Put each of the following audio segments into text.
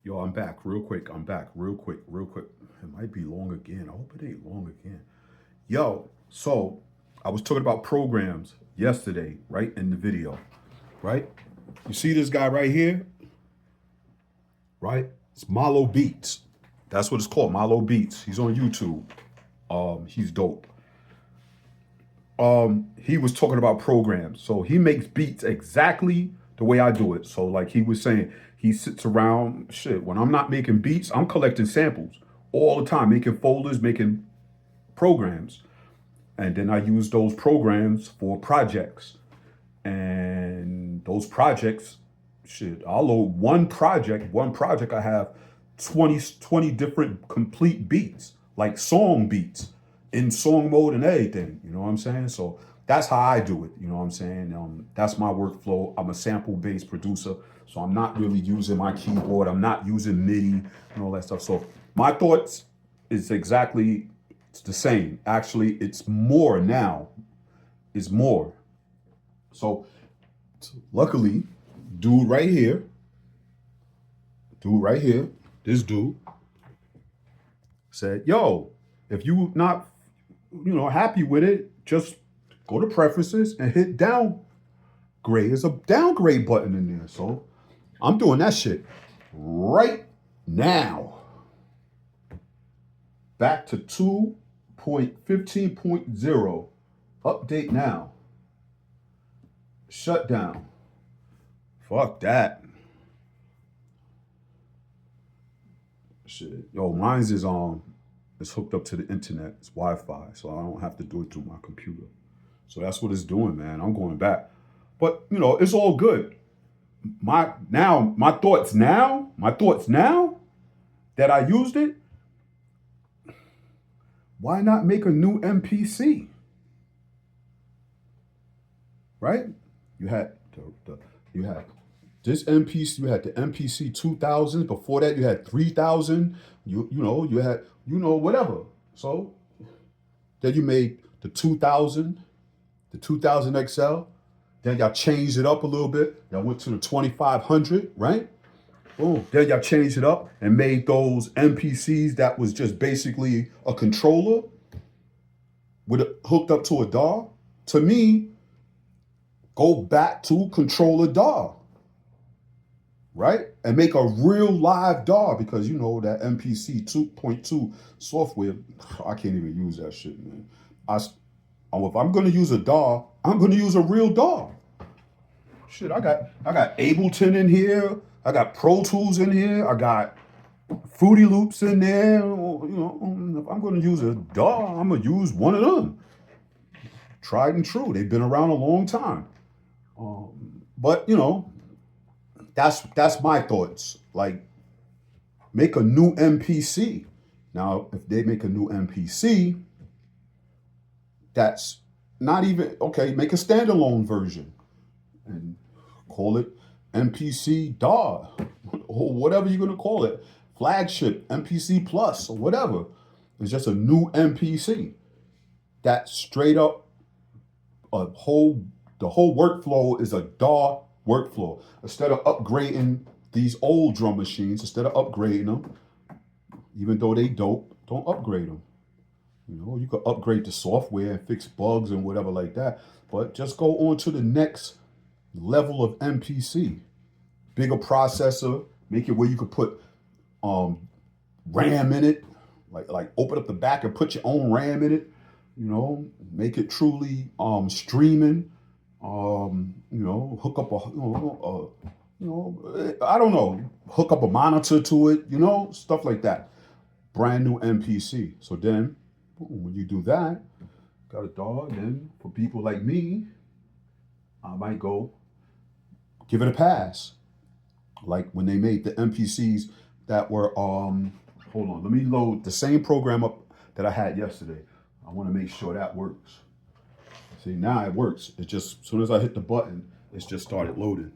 Yo, I'm back real quick. I'm back real quick, real quick. It might be long again. I hope it ain't long again. Yo, so I was talking about programs yesterday, right? In the video, right? You see this guy right here, right? It's Malo Beats. That's what it's called, Malo Beats. He's on YouTube. He's dope. He was talking about programs. So he makes beats exactly the way I do it. So like he was saying, he sits around shit. When I'm not making beats, I'm collecting samples all the time, making folders, making programs. And then I use those programs for projects. And those projects, shit, I'll load one project I have 20 different complete beats, like song beats in song mode and everything. You know what I'm saying? So that's how I do it. You know what I'm saying? That's my workflow. I'm a sample based producer. So I'm not really using my keyboard. I'm not using MIDI and all that stuff. So my thoughts is exactly it's the same. Actually, it's more now. It's more. So luckily, dude right here, dude right here, this dude said, "Yo, if you not, happy with it, just go to preferences and hit downgrade. There's a downgrade button in there." So I'm doing that shit right now. Back to 2.15.0. Update now. Shut down. Fuck that. Shit. Yo, mine's is it's hooked up to the internet. It's Wi-Fi, so I don't have to do it through my computer. So that's what it's doing, man. I'm going back. But it's all good. My thoughts now that I used it, why not make a new MPC? Right? You had you had this MPC, you had the MPC 2000. Before that, you had 3000. You had whatever. So then you made the 2000, the 2000 XL. Then y'all changed it up a little bit. Y'all went to the 2500, right? Boom. Then y'all changed it up and made those MPCs that was just basically a controller with hooked up to a DAW. To me, go back to controller DAW, right? And make a real live DAW because that MPC 2.2 software, I can't even use that shit, man. If I'm gonna use a DAW, I'm gonna use a real DAW. Shit, I got Ableton in here. I got Pro Tools in here. I got Fruity Loops in there. If I'm gonna use a DAW, I'm gonna use one of them. Tried and true. They've been around a long time. But that's my thoughts. Like, make a new MPC. Now, if they make a new MPC, that's not even okay. Make a standalone version and call it MPC DAW or whatever you're gonna call it, flagship, MPC Plus or whatever. It's just a new MPC. That's straight up the whole workflow is a DAW workflow. Instead of upgrading these old drum machines, instead of upgrading them, even though they dope, don't upgrade them. You could upgrade the software and fix bugs and whatever like that, but just go on to the next level of MPC. Bigger processor, make it where you could put RAM in it, like open up the back and put your own RAM in it. Make it truly streaming. Hook up I don't know, hook up a monitor to it. Stuff like that. Brand new MPC. So then, when you do that, got a dog. Then for people like me, I might go give it a pass. Like when they made the MPCs that were hold on, let me load the same program up that I had yesterday. I want to make sure that works. See, now it works. It just as soon as I hit the button, it's just started loading.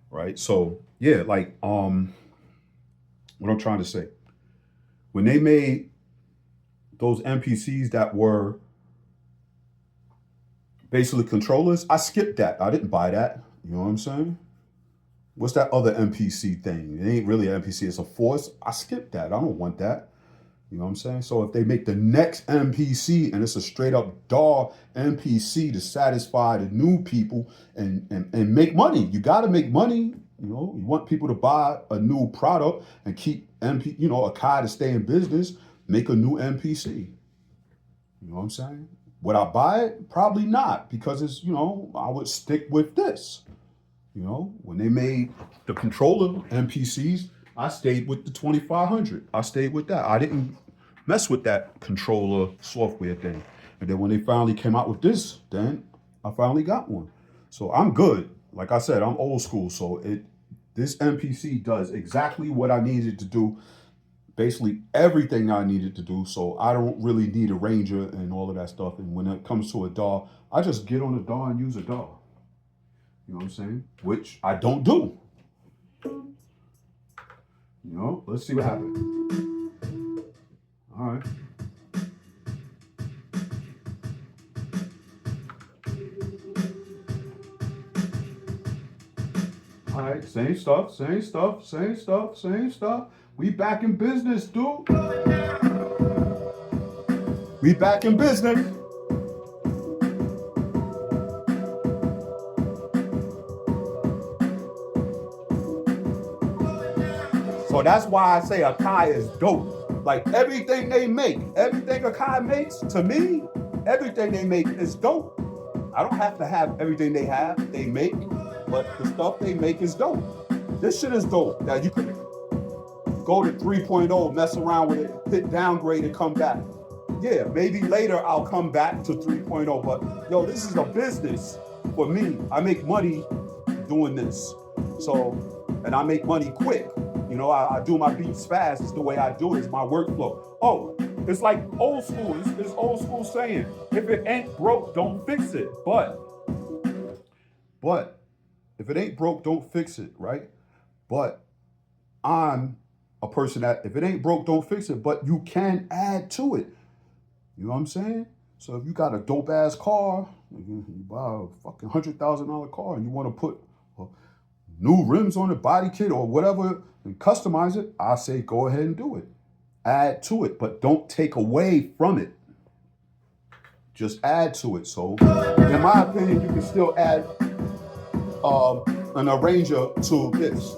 Right? So yeah, like what I'm trying to say. When they made those MPCs that were basically controllers, I skipped that. I didn't buy that. You know what I'm saying? What's that other MPC thing? It ain't really an MPC, it's a force. I skipped that. I don't want that. You know what I'm saying? So if they make the next MPC and it's a straight up DAW MPC to satisfy the new people and make money, you got to make money. You know, you want people to buy a new product and keep Akai to stay in business, make a new MPC. You know what I'm saying? Would I buy it? Probably not, because it's, I would stick with this. When they made the controller MPCs, I stayed with the 2500. I stayed with that. I didn't mess with that controller software thing. And then when they finally came out with this, then I finally got one. So I'm good. Like I said, I'm old school. So this MPC does exactly what I needed to do. Basically everything I needed to do. So I don't really need a Ranger and all of that stuff. And when it comes to a DAW, I just get on a DAW and use a DAW. You know what I'm saying? Which I don't do. Let's see what happens. All right. All right, same stuff. We back in business, dude. We back in business. So that's why I say Akai is dope. Like everything they make, everything Akai makes, to me, everything they make is dope. I don't have to have everything they make, but the stuff they make is dope. This shit is dope. That you can go to 3.0, mess around with it, hit downgrade and come back. Yeah, maybe later I'll come back to 3.0, but yo, this is a business for me. I make money doing this. So, and I make money quick. I do my beats fast. It's the way I do it. It's my workflow. Oh, it's like old school. It's old school saying, if it ain't broke, don't fix it. But if it ain't broke, don't fix it, right? But I'm a person that if it ain't broke, don't fix it. But you can add to it. You know what I'm saying? So if you got a dope ass car, you buy a fucking $100,000 car and you want to put new rims on the body kit or whatever and customize it, I say go ahead and do it. Add to it, but don't take away from it. Just add to it. So in my opinion, you can still add an arranger to this.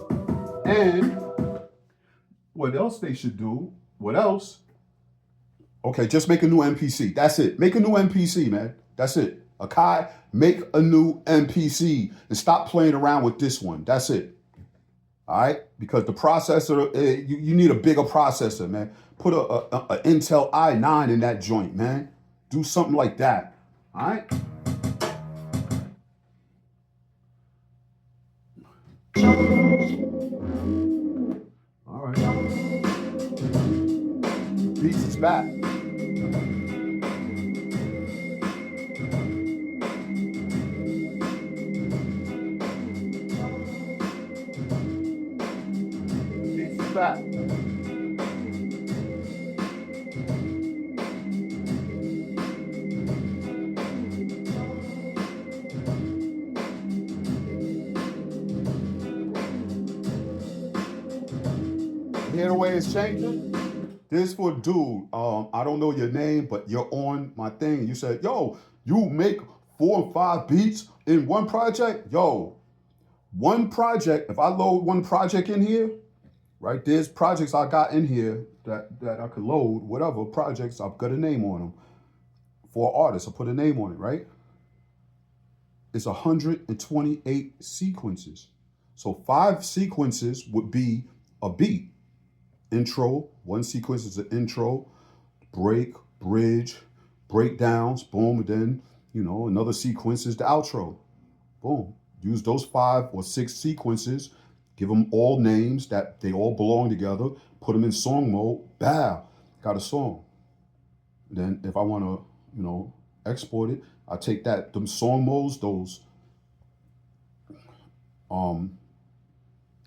And what else they should do? What else? Okay, just make a new MPC. That's it. Make a new MPC, man. That's it. Akai, make a new MPC and stop playing around with this one. That's it. All right? Because the processor, you need a bigger processor, man. Put a Intel i9 in that joint, man. Do something like that. All right? All right. Beats is back. Back. Hear the way it's changing? This for a dude. I don't know your name, but you're on my thing. You said, yo, you make 4 or 5 beats in one project? Yo, one project, if I load one project in here, right, there's projects I got in here that I could load, whatever projects, I've got a name on them. For artists, I put a name on it, right? It's 128 sequences. So 5 sequences would be a beat. Intro, one sequence is an intro, break, bridge, breakdowns, boom, and then, another sequence is the outro. Boom. Use those 5 or 6 sequences, give them all names that they all belong together, put them in song mode, bow, got a song. Then if I want to, export it, I take them song modes, those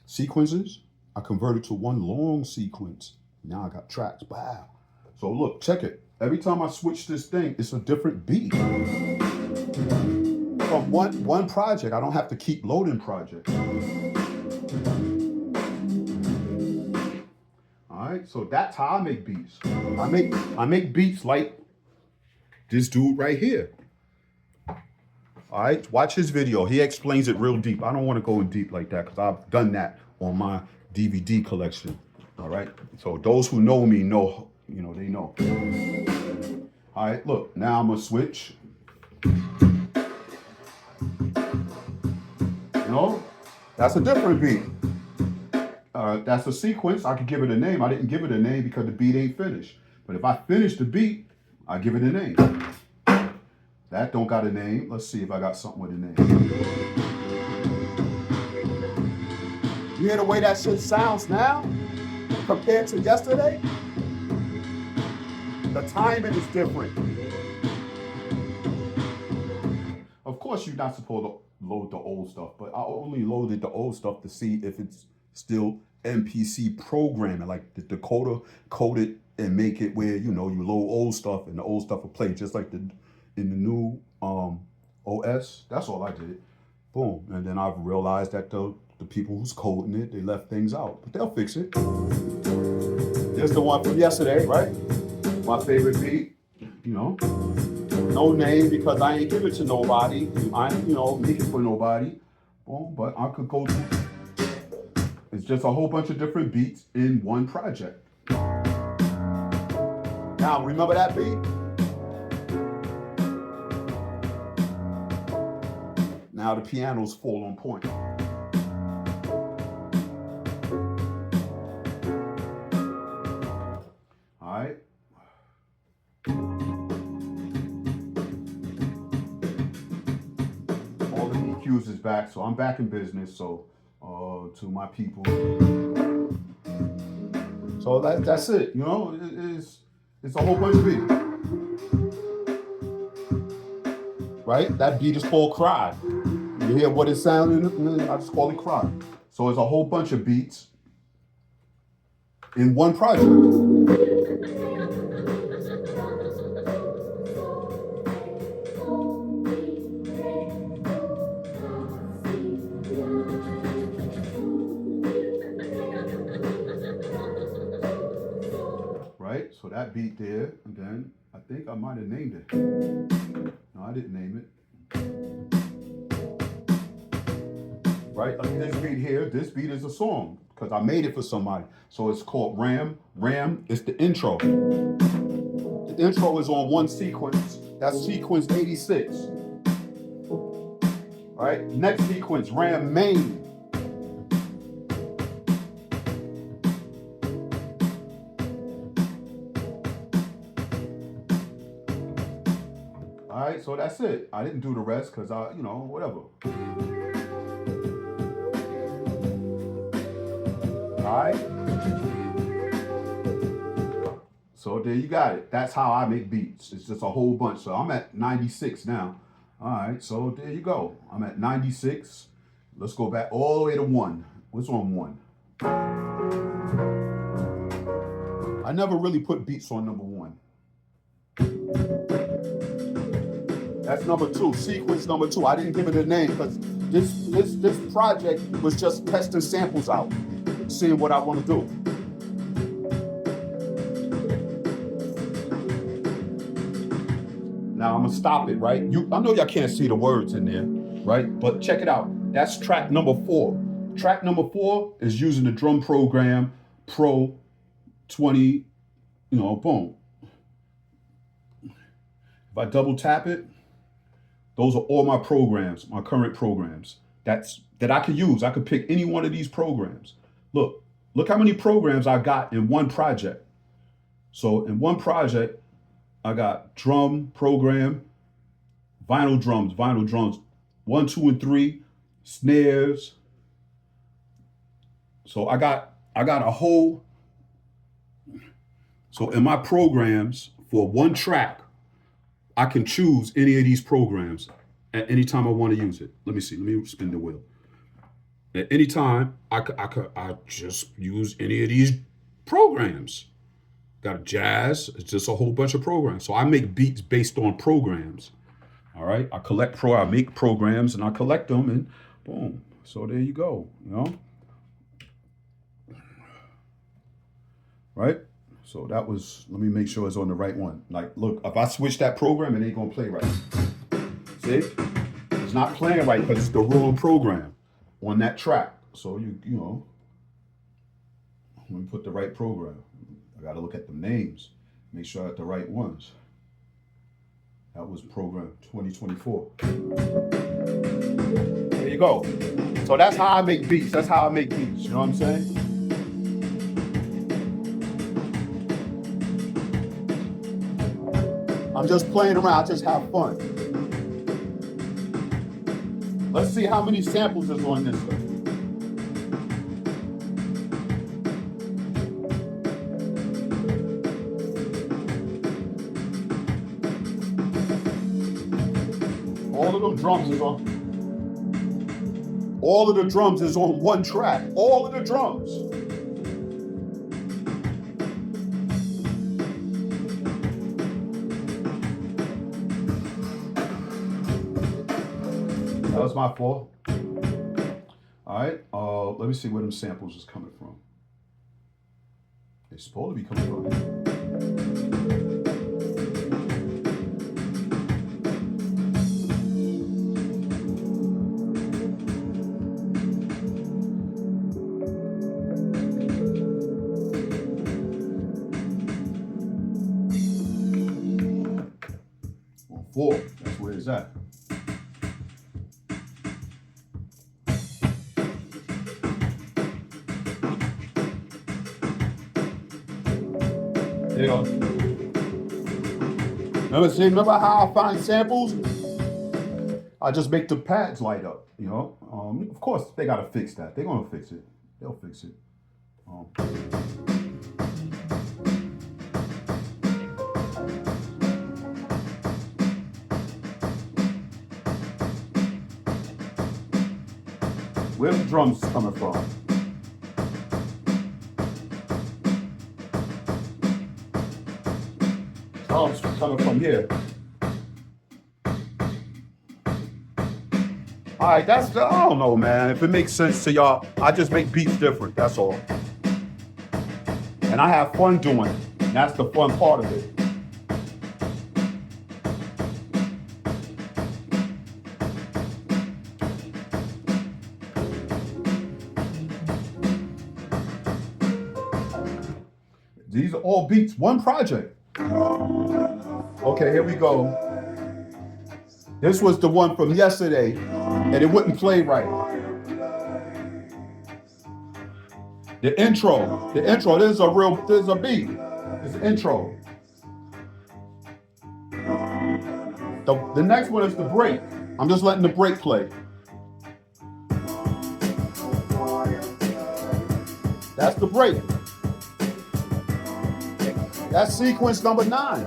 sequences, I convert it to one long sequence. Now I got tracks, bow. So look, check it. Every time I switch this thing, it's a different beat. From one project, I don't have to keep loading projects. right, so that's how I make beats. I make beats like this dude right here. All right, watch his video. He explains it real deep. I don't want to go in deep like that because I've done that on my DVD collection. All right, so those who know me know, you know, they know. All right, look, now I'm gonna switch. You know, that's a different beat. That's a sequence. I could give it a name. I didn't give it a name because the beat ain't finished. But if I finish the beat, I give it a name. That don't got a name. Let's see if I got something with a name. You hear the way that shit sounds now compared to yesterday? The timing is different. Of course, you're not supposed to load the old stuff, but I only loaded the old stuff to see if it's still MPC programming, like the decoder code it and make it where, you know, you load old stuff and the old stuff will play just like in the new OS. That's all I did. Boom. And then I've realized that the people who's coding it, they left things out, but they'll fix it. There's the one from yesterday, right? My favorite beat, you know. No name because I ain't give it to nobody. I ain't, you know, make it for nobody. Boom, but I could go through. It's just a whole bunch of different beats in one project. Now, remember that beat? Now the pianos fall on point. All right. All the EQs is back, so I'm back in business. So to my people. So that's it. You know, it's a whole bunch of beats. Right? That beat is called Cry. You hear what it sounded? I just call it Cry. So it's a whole bunch of beats in one project. Right? So that beat there, and then I think I might have named it. No, I didn't name it. Right? Like this beat here, this beat is a song because I made it for somebody. So it's called Ram. Ram is the intro. The intro is on one sequence. That's sequence 86. All right? Next sequence, Ram main. All right, so that's it. I didn't do the rest because I, you know, whatever. All right. So there you got it. That's how I make beats. It's just a whole bunch. So I'm at 96 now. All right, so there you go. I'm at 96. Let's go back all the way to 1. What's on 1? I never really put beats on number 1. That's number 2, sequence number 2. I didn't give it a name because this project was just testing samples out, seeing what I want to do. Now I'm gonna stop it, right? I know y'all can't see the words in there, right? But check it out. That's track number 4. Track number 4 is using the drum program Pro 20, you know, boom. If I double tap it, those are all my programs, my current programs that I could use. I could pick any one of these programs. Look how many programs I got in one project. So in one project, I got drum program, vinyl drums, 1, 2, and 3, snares. So I got a whole. So in my programs for one track, I can choose any of these programs at any time I want to use it. Let me see. Let me spin the wheel. At any time, I just use any of these programs. Got a jazz. It's just a whole bunch of programs. So I make beats based on programs. All right. I make programs and I collect them and boom. So there you go. You know. right? So that was, let me make sure it's on the right one. Like, look, if I switch that program, it ain't gonna play right. See? It's not playing right because it's the wrong program on that track. So you know, let me put the right program. I gotta look at the names, make sure I got the right ones. That was program 2024. There you go. So that's how I make beats. That's how I make beats. You know what I'm saying? I'm just playing around. I just have fun. Let's see how many samples is on this one. All of them drums is on. All of the drums is on one track. All of the drums. That was my fault. All right. Let me see where them samples is coming from. They're supposed to be coming from here. On 4. That's where it's at. There you go. Remember how I find samples? I just make the pads light up, you know? Of course, they gotta fix that. They're gonna fix it. They'll fix it. Where the drums coming from? Drums coming from here. All right, I don't know, man. If it makes sense to y'all, I just make beats different, that's all. And I have fun doing it. And that's the fun part of it. These are all beats, one project. Okay, here we go. This was the one from yesterday, and it wouldn't play right. The intro, this is a beat. It's the intro. The next one is the break. I'm just letting the break play. That's the break. That's sequence number 9.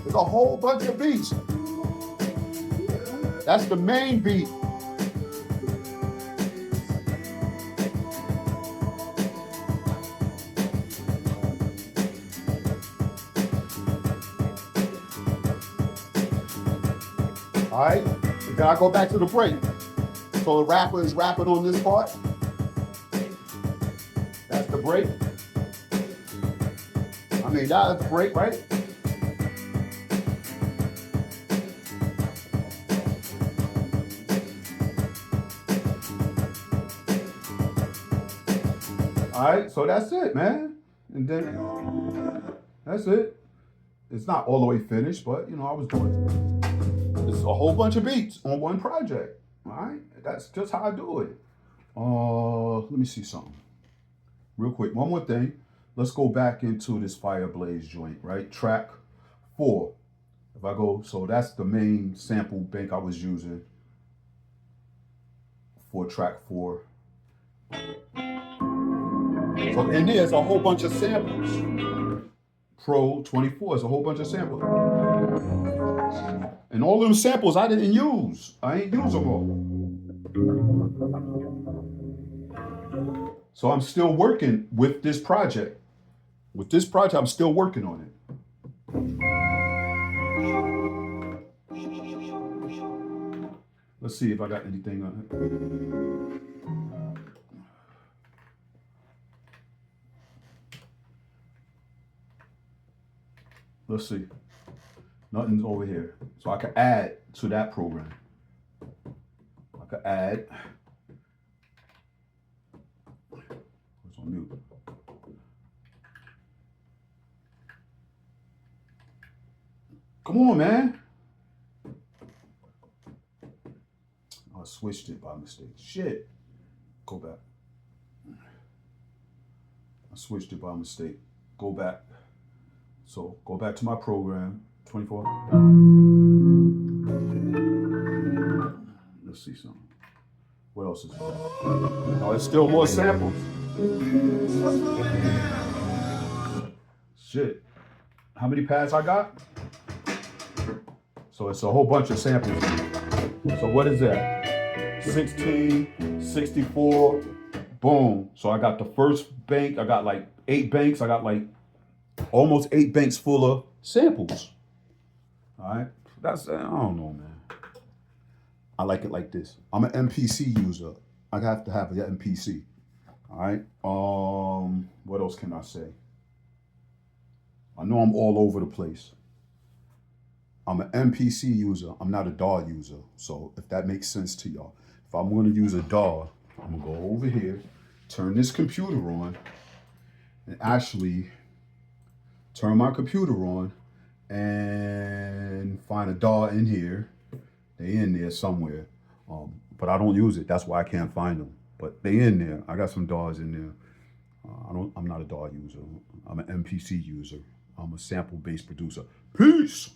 There's a whole bunch of beats. That's the main beat. All right, we gotta go back to the break. So the rapper is rapping on this part. That's the break. I mean, that's the break, right? All right, so that's it, man. And then that's it. It's not all the way finished, but you know, I was doing it's a whole bunch of beats on one project. All right, that's just how I do it. Let me see something real quick. One more thing. Let's go back into this Fireblaze joint, right? Track 4. If I go, so that's the main sample bank I was using for track 4. So in there's a whole bunch of samples. Pro 24 is a whole bunch of samples. And all them samples I didn't use. I ain't use them all. So I'm still working with this project. With this project, I'm still working on it. Let's see if I got anything on it. Let's see. Nothing's over here. So I can add to that program. I can add. What's on mute? Come on, man. I switched it by mistake. Shit. Go back. I switched it by mistake. Go back. So go back to my program. 24. Let's see something. What else is there? No, it's still more samples. Shit. How many pads I got? So it's a whole bunch of samples. So what is that? 16, 64, boom. So I got the first bank. I got like 8 banks. I got like almost 8 banks full of samples. All right. That's, I don't know, man. I like it like this. I'm an MPC user. I have to have an MPC. All right. What else can I say? I know I'm all over the place. I'm an MPC user. I'm not a DAW user. So if that makes sense to y'all, if I'm going to use a DAW, I'm going to go over here, turn this computer on, and actually turn my computer on and find a DAW in here. They in there somewhere. But I don't use it. That's why I can't find them. But they in there. I got some DAWs in there. I'm not a DAW user. I'm an MPC user. I'm a sample-based producer. Peace.